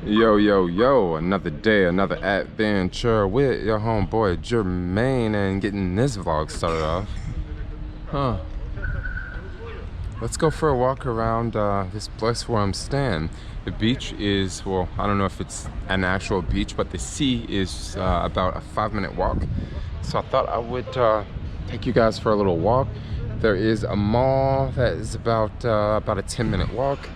Yo, yo, yo, another day, another adventure with your homeboy Jermaine, and getting this vlog started off. Let's go for a walk around this place where I'm staying. The beach is, well, I don't know if it's an actual beach, but the sea is about a 5-minute walk. So I thought I would take you guys for a little walk. There is a mall that is about a 10-minute walk.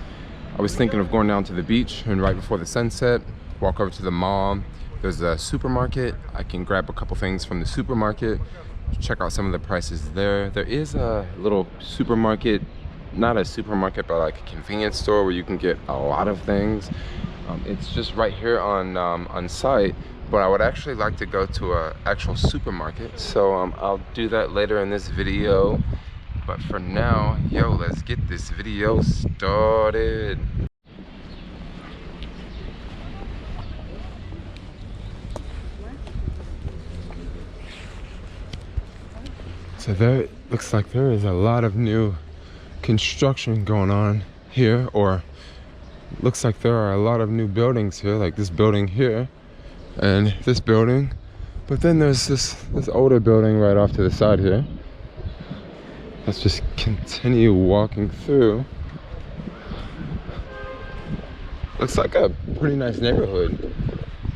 I was thinking of going down to the beach and right before the sunset, walk over to the mall. There's a supermarket. I can grab a couple things from the supermarket, check out some of the prices there. There is a little supermarket, not a supermarket, but like a convenience store where you can get a lot of things. It's just right here on site, but I would actually like to go to an actual supermarket. So I'll do that later in this video. But for now, yo, let's get this video started. So there, it looks like there is a lot of new construction going on here, or looks like there are a lot of new buildings here, like this building here and this building. But then there's this older building right off to the side here. Let's just continue walking through. Looks like a pretty nice neighborhood.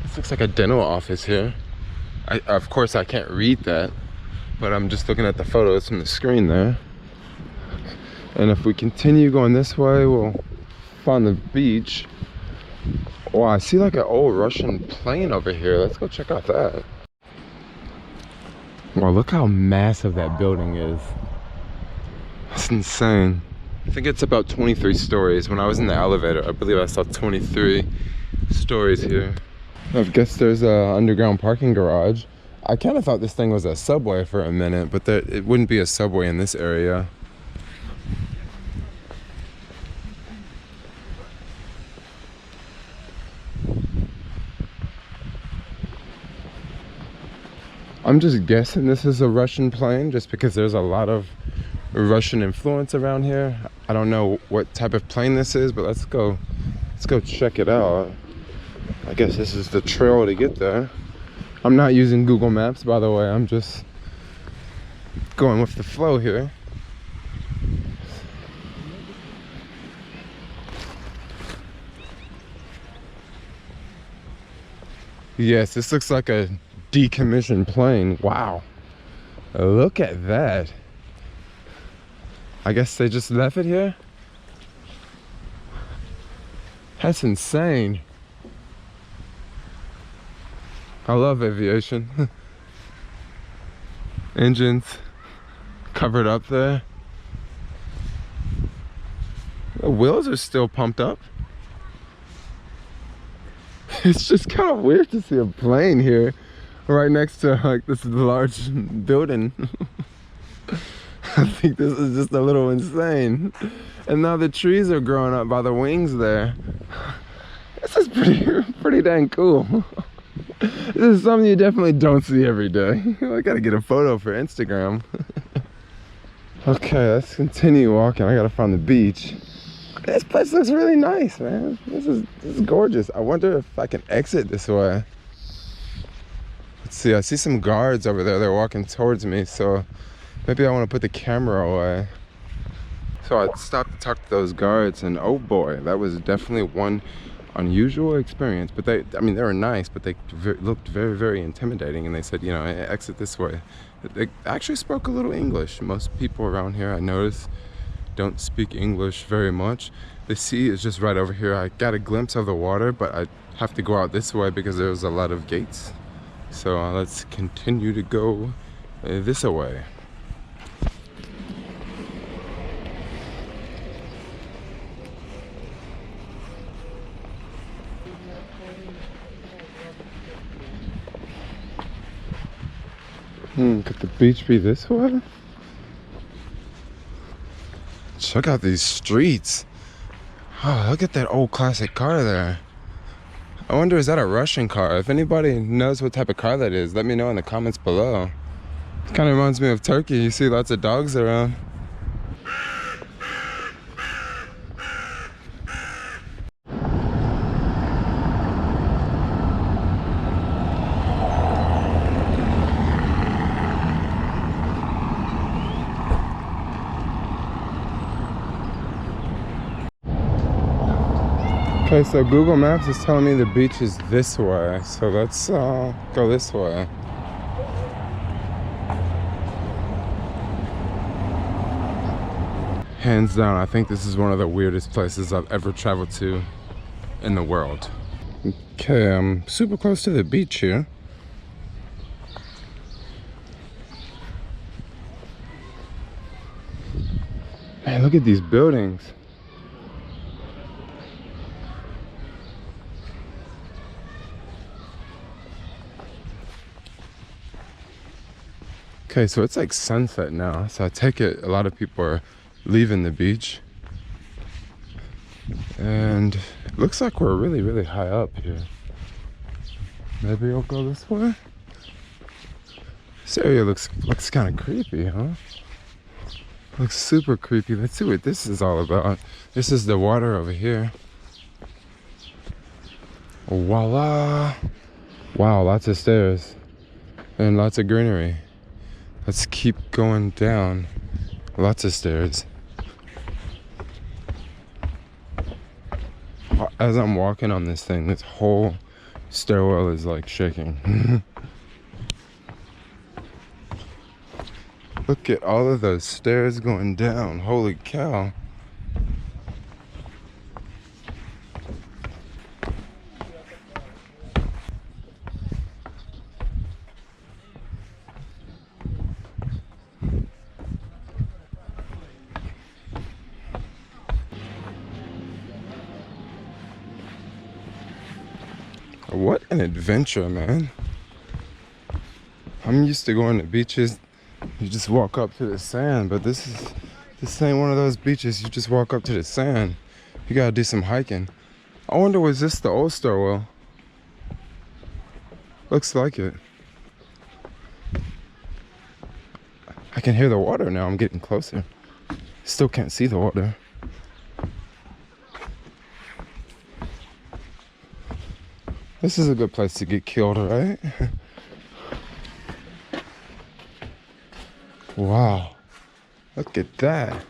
This looks like a dental office here. Of course I can't read that, but I'm just looking at the photos from the screen there. And if we continue going this way, we'll find the beach. Oh, I see like an old Russian plane over here. Let's go check out that. Wow, look how massive that building is. That's insane. I think it's about 23 stories. When I was in the elevator, I believe I saw 23 stories here. I guess there's a underground parking garage. I kind of thought this thing was a subway for a minute, but it wouldn't be a subway in this area. I'm just guessing this is a Russian plane just because there's a lot of Russian influence around here. I don't know what type of plane this is, but let's go check it out. I guess this is the trail to get there. I'm not using Google Maps, by the way. I'm just going with the flow here. Yes, this looks like a decommissioned plane. Wow, look at that. I guess they just left it here. That's insane. I love aviation. Engines covered up there. The wheels are still pumped up. It's just kind of weird to see a plane here right next to like this large building. I think this is just a little insane. And now the trees are growing up by the wings there. This is pretty dang cool. This is something you definitely don't see every day. I gotta get a photo for Instagram. Okay, let's continue walking. I gotta find the beach. This place looks really nice, man. This is gorgeous. I wonder if I can exit this way. Let's see, I see some guards over there. They're walking towards me, so maybe I want to put the camera away. So I stopped to talk to those guards, and oh boy, that was definitely one unusual experience. But they were nice, but they looked very, very intimidating, and they said, you know, exit this way. They actually spoke a little English. Most people around here, I noticed, don't speak English very much. The sea is just right over here. I got a glimpse of the water, but I have to go out this way because there's a lot of gates. So let's continue to go this way. Could the beach be this way? Check out these streets. Oh, look at that old classic car there. I wonder, is that a Russian car? If anybody knows what type of car that is, let me know in the comments below. It kind of reminds me of Turkey. You see lots of dogs around. Okay, so Google Maps is telling me the beach is this way, so let's go this way. Hands down, I think this is one of the weirdest places I've ever traveled to in the world. Okay, I'm super close to the beach here. Man, look at these buildings. Okay, so it's like sunset now, so I take it a lot of people are leaving the beach. And it looks like we're really, really high up here. Maybe I'll go this way? This area looks kind of creepy, huh? Looks super creepy. Let's see what this is all about. This is the water over here. Voila! Wow, lots of stairs and lots of greenery. Let's keep going down. Lots of stairs. As I'm walking on this thing, this whole stairwell is like shaking. Look at all of those stairs going down. Holy cow. What an adventure, man. I'm used to going to beaches, you just walk up to the sand, but this ain't one of those beaches you just walk up to the sand. You gotta do some hiking. I wonder, was this the old stairwell? Looks like it. I can hear the water now. I'm getting closer. Still can't see the water. This is a good place to get killed, right? Wow. Look at that.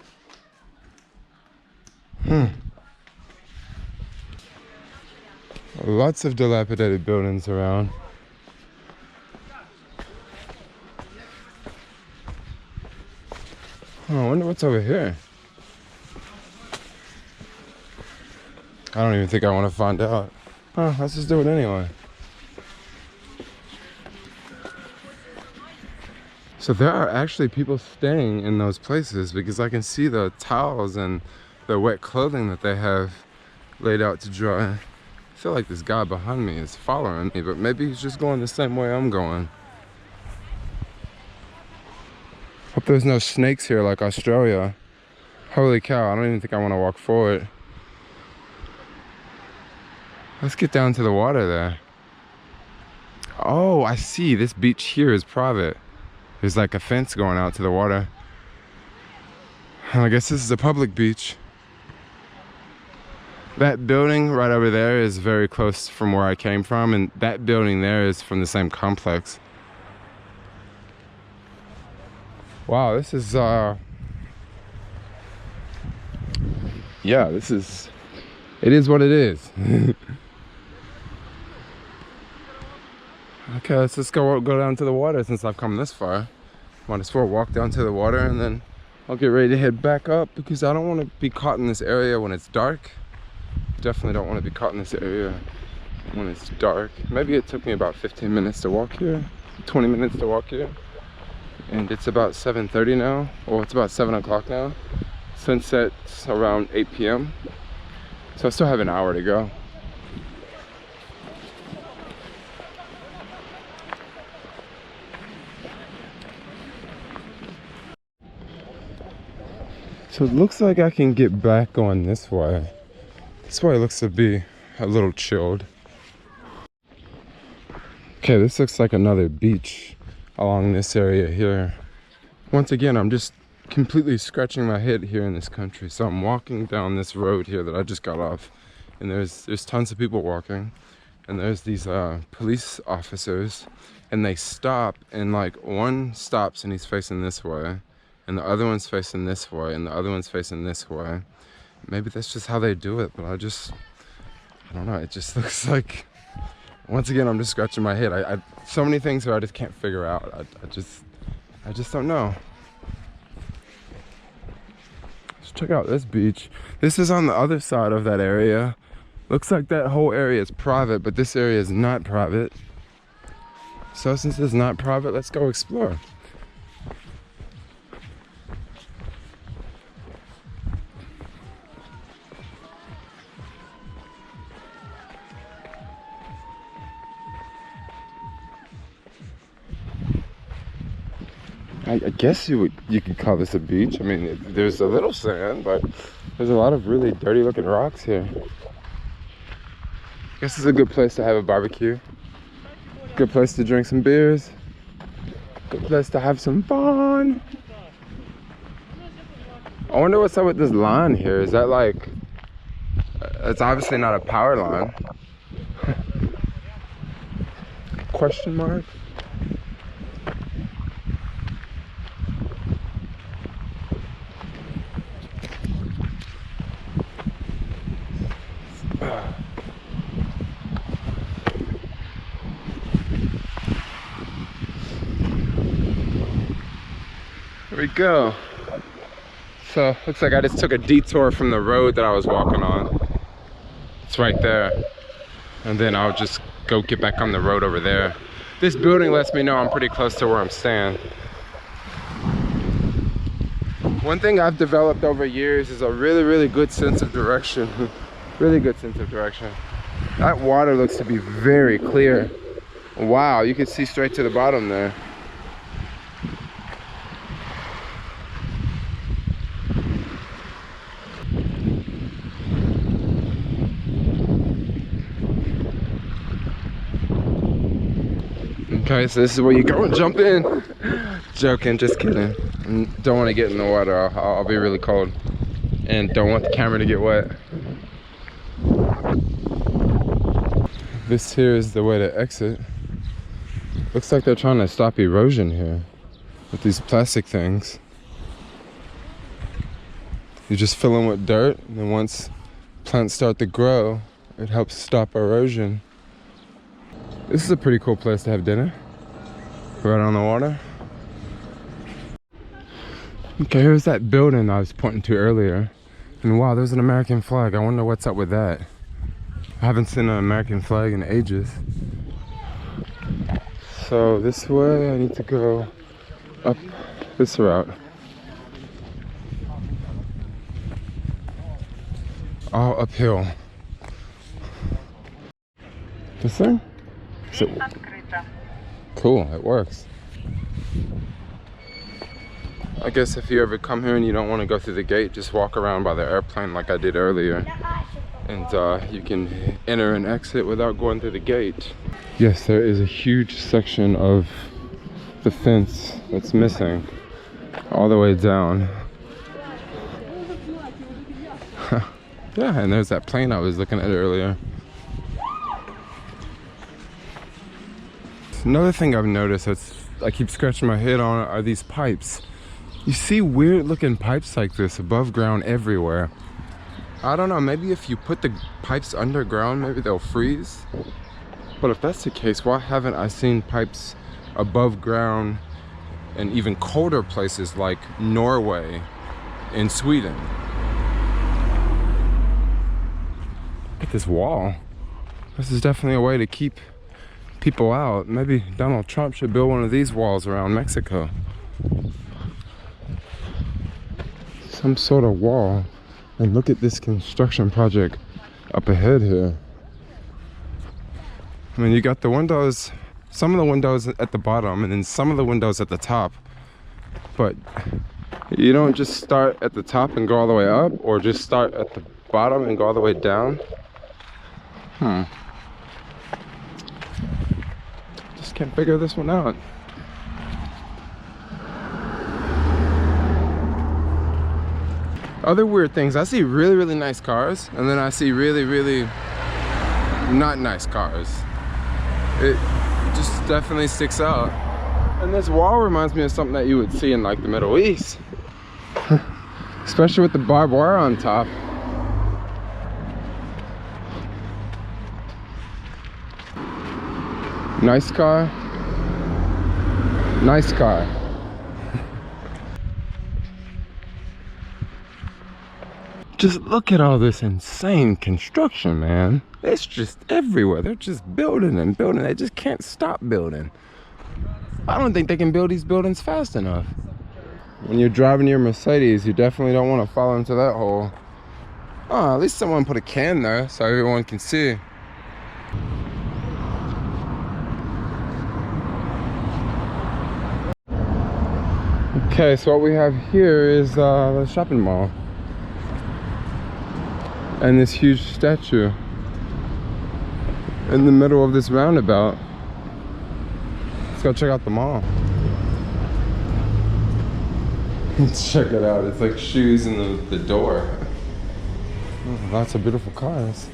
Lots of dilapidated buildings around. Oh, I wonder what's over here. I don't even think I want to find out. Let's just do it anyway. So there are actually people staying in those places because I can see the towels and the wet clothing that they have laid out to dry. I feel like this guy behind me is following me, but maybe he's just going the same way I'm going. Hope there's no snakes here like Australia. Holy cow, I don't even think I want to walk forward. Let's get down to the water there. Oh, I see. This beach here is private. There's like a fence going out to the water. I guess this is a public beach. That building right over there is very close from where I came from, and that building there is from the same complex. Wow, this is yeah, this is, it is what it is. Okay, let's just go down to the water since I've come this far. Might as well walk down to the water and then I'll get ready to head back up because I don't want to be caught in this area when it's dark. Definitely don't want to be caught in this area when it's dark. Maybe it took me about 15 minutes to walk here, 20 minutes to walk here. And it's about 7:30 now, or it's about 7 o'clock now. Sunset's around 8 p.m. So I still have an hour to go. So it looks like I can get back going this way. This way looks to be a little chilled. Okay, this looks like another beach along this area here. Once again, I'm just completely scratching my head here in this country. So I'm walking down this road here that I just got off, and there's tons of people walking, and there's these police officers, and they stop, and like one stops and he's facing this way, and the other one's facing this way, and the other one's facing this way. Maybe that's just how they do it, but I don't know, it just looks like, once again, I'm just scratching my head. So many things here I just can't figure out. I just don't know. Let's check out this beach. This is on the other side of that area. Looks like that whole area is private, but this area is not private. So since it's not private, let's go explore. I guess you could call this a beach. I mean, there's a little sand, but there's a lot of really dirty looking rocks here. I guess it's a good place to have a barbecue. Good place to drink some beers. Good place to have some fun. I wonder what's up with this line here. Is that like, it's obviously not a power line. Question mark? Here we go. So looks like I just took a detour from the road that I was walking on. It's right there. And then I'll just go get back on the road over there. This building lets me know I'm pretty close to where I'm staying. One thing I've developed over years is a really good sense of direction. Really good sense of direction. That water looks to be very clear. Wow, you can see straight to the bottom there. Okay, so this is where you go and jump in. Joking, just kidding. Don't want to get in the water. I'll be really cold. And don't want the camera to get wet. This here is the way to exit. Looks like they're trying to stop erosion here with these plastic things. You just fill them with dirt, and then once plants start to grow, it helps stop erosion. This is a pretty cool place to have dinner. Right on the water. Okay, here's that building I was pointing to earlier. And wow, there's an American flag. I wonder what's up with that. I haven't seen an American flag in ages. So this way, I need to go up this route. All uphill. This thing? Cool, it works. I guess if you ever come here and you don't want to go through the gate, just walk around by the airplane like I did earlier. And you can enter and exit without going through the gate. Yes, there is a huge section of the fence that's missing all the way down. Yeah, and there's that plane I was looking at earlier. Another thing I've noticed that's I keep scratching my head on are these pipes. You see weird looking pipes like this above ground everywhere. I don't know, maybe if you put the pipes underground, maybe they'll freeze. But if that's the case, why haven't I seen pipes above ground in even colder places like Norway and Sweden? Look at this wall. This is definitely a way to keep people out. Maybe Donald Trump should build one of these walls around Mexico. Some sort of wall. And look at this construction project up ahead here. I mean, you got the windows, some of the windows at the bottom and then some of the windows at the top. But you don't just start at the top and go all the way up, or just start at the bottom and go all the way down. Just can't figure this one out. Other weird things, I see really nice cars, and then I see really not nice cars. It just definitely sticks out. And this wall reminds me of something that you would see in like the Middle East. Especially with the barbed wire on top. Nice car. Nice car. Just look at all this insane construction, man. It's just everywhere. They're just building and building. They just can't stop building. I don't think they can build these buildings fast enough. When you're driving your Mercedes, you definitely don't want to fall into that hole. Oh, at least someone put a can there so everyone can see. Okay, so what we have here is the shopping mall. And this huge statue in the middle of this roundabout. Let's go check out the mall. Check it out, it's like shoes in the door. Oh, lots of beautiful cars.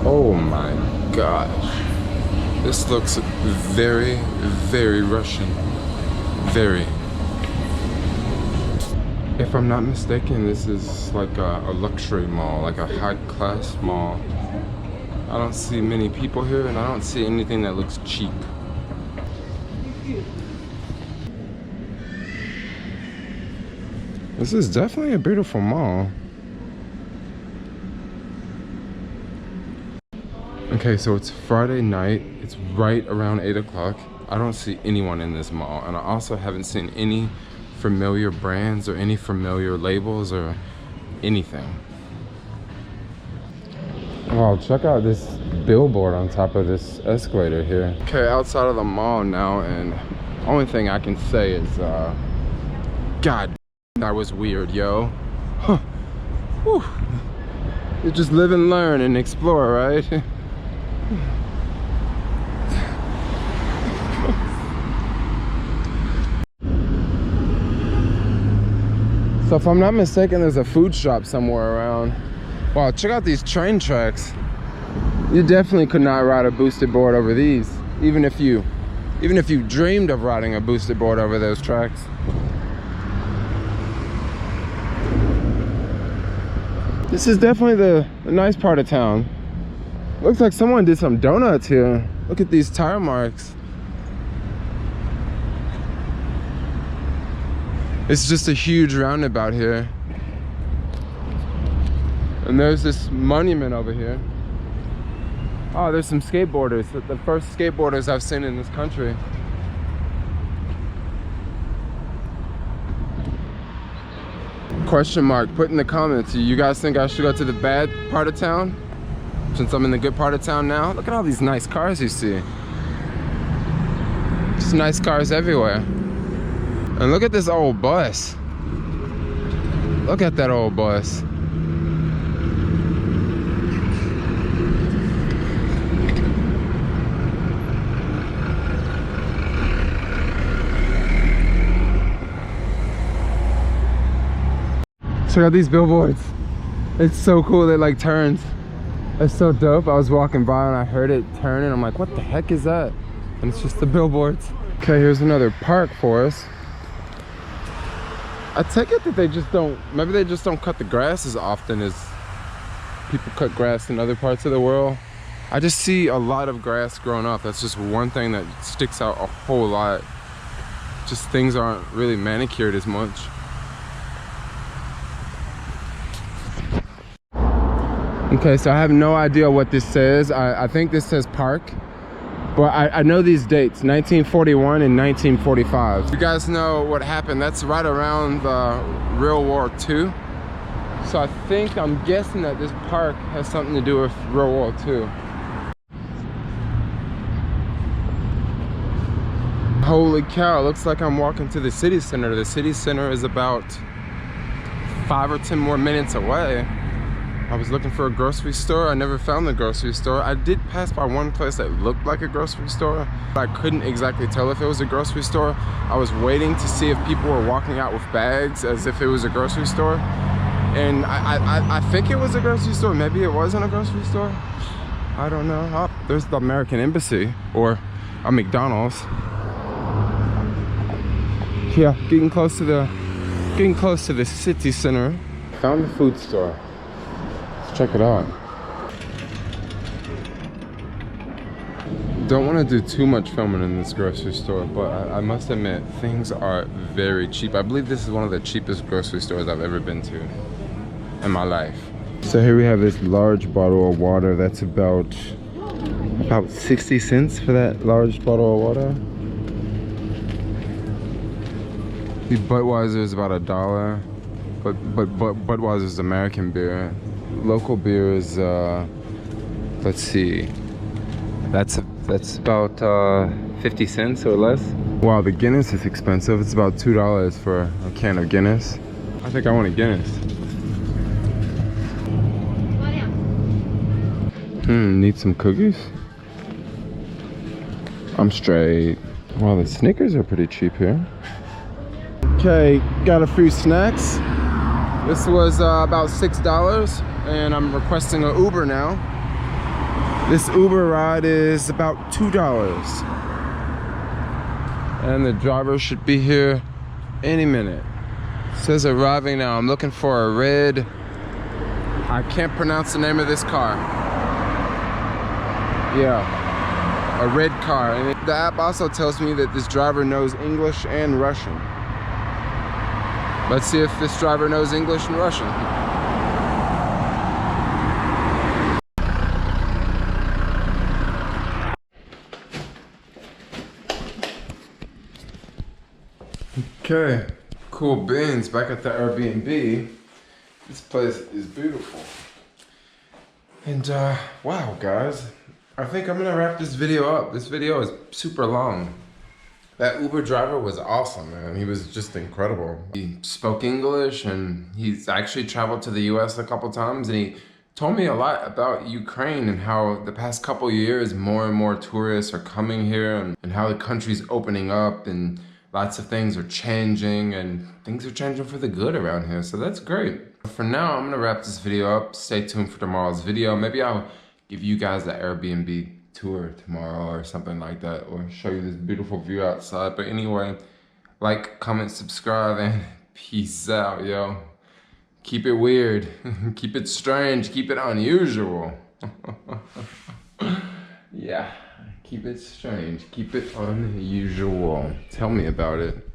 Oh my gosh. This looks very, very Russian. Very. If I'm not mistaken, this is like a luxury mall, like a high-class mall. I don't see many people here, and I don't see anything that looks cheap. This is definitely a beautiful mall. Okay, so it's Friday night. It's right around 8 o'clock. I don't see anyone in this mall, and I also haven't seen any familiar brands or any familiar labels or anything. Wow, check out this billboard on top of this escalator here. Okay, outside of the mall now, and only thing I can say is God, that was weird, yo. Huh. Whew. You just live and learn and explore, right? So if I'm not mistaken, there's a food shop somewhere around. Wow, check out these train tracks. You definitely could not ride a boosted board over these, even if you dreamed of riding a boosted board over those tracks. This is definitely the nice part of town. Looks like someone did some donuts here. Look at these tire marks. It's just a huge roundabout here. And there's this monument over here. Oh, there's some skateboarders. The first skateboarders I've seen in this country. Question mark, put in the comments. You guys think I should go to the bad part of town? Since I'm in the good part of town now? Look at all these nice cars you see. Just nice cars everywhere. And look at this old bus. Look at that old bus. Check out these billboards. It's so cool, it like turns. It's so dope. I was walking by and I heard it turn and I'm like, what the heck is that? And it's just the billboards. Okay, here's another park for us. I take it that they just don't, maybe they just don't cut the grass as often as people cut grass in other parts of the world. I just see a lot of grass growing up. That's just one thing that sticks out a whole lot. Just things aren't really manicured as much. Okay, so I have no idea what this says. I think this says park. But I know these dates, 1941 and 1945. You guys know what happened. That's right around the World War II. So I'm guessing that this park has something to do with World War II. Holy cow, it looks like I'm walking to the city center. The city center is about 5 or 10 more minutes away. I was looking for a grocery store. I never found the grocery store. I did pass by one place that looked like a grocery store. I couldn't exactly tell if it was a grocery store. I was waiting to see if people were walking out with bags as if it was a grocery store. And I think it was a grocery store. Maybe it wasn't a grocery store. I don't know. Oh, there's the American Embassy or a McDonald's. Yeah, getting close to the city center. Found the food store. Check it out. Don't want to do too much filming in this grocery store, but I must admit, things are very cheap. I believe this is one of the cheapest grocery stores I've ever been to in my life. So here we have this large bottle of water that's about 60 cents for that large bottle of water. The Budweiser is about $1, but Budweiser is American beer. Local beer is let's see, that's about 50 cents or less. Wow, the Guinness is expensive. It's about $2 for a can of Guinness. I think I want a Guinness. Need some cookies? I'm straight. Wow, the Snickers are pretty cheap here. Okay, got a few snacks. This was about $6, and I'm requesting an Uber now. This Uber ride is about $2. And the driver should be here any minute. It says arriving now. I'm looking for a red, I can't pronounce the name of this car. Yeah, a red car. And the app also tells me that this driver knows English and Russian. Let's see if this driver knows English and Russian. Okay, cool beans, back at the Airbnb. This place is beautiful. And wow guys, I think I'm gonna wrap this video up. This video is super long. That Uber driver was awesome, man. He was just incredible. He spoke English, and he's actually traveled to the US a couple times, and he told me a lot about Ukraine and how the past couple years more and more tourists are coming here, and how the country's opening up, and lots of things are changing, and things are changing for the good around here, so that's great. For now, I'm gonna wrap this video up. Stay tuned for tomorrow's video. Maybe I'll give you guys the Airbnb tour tomorrow or something like that, or show you this beautiful view outside. But anyway, like, comment, subscribe, and peace out, yo. Keep it weird, keep it strange, keep it unusual. Yeah, keep it strange, keep it unusual. Tell me about it.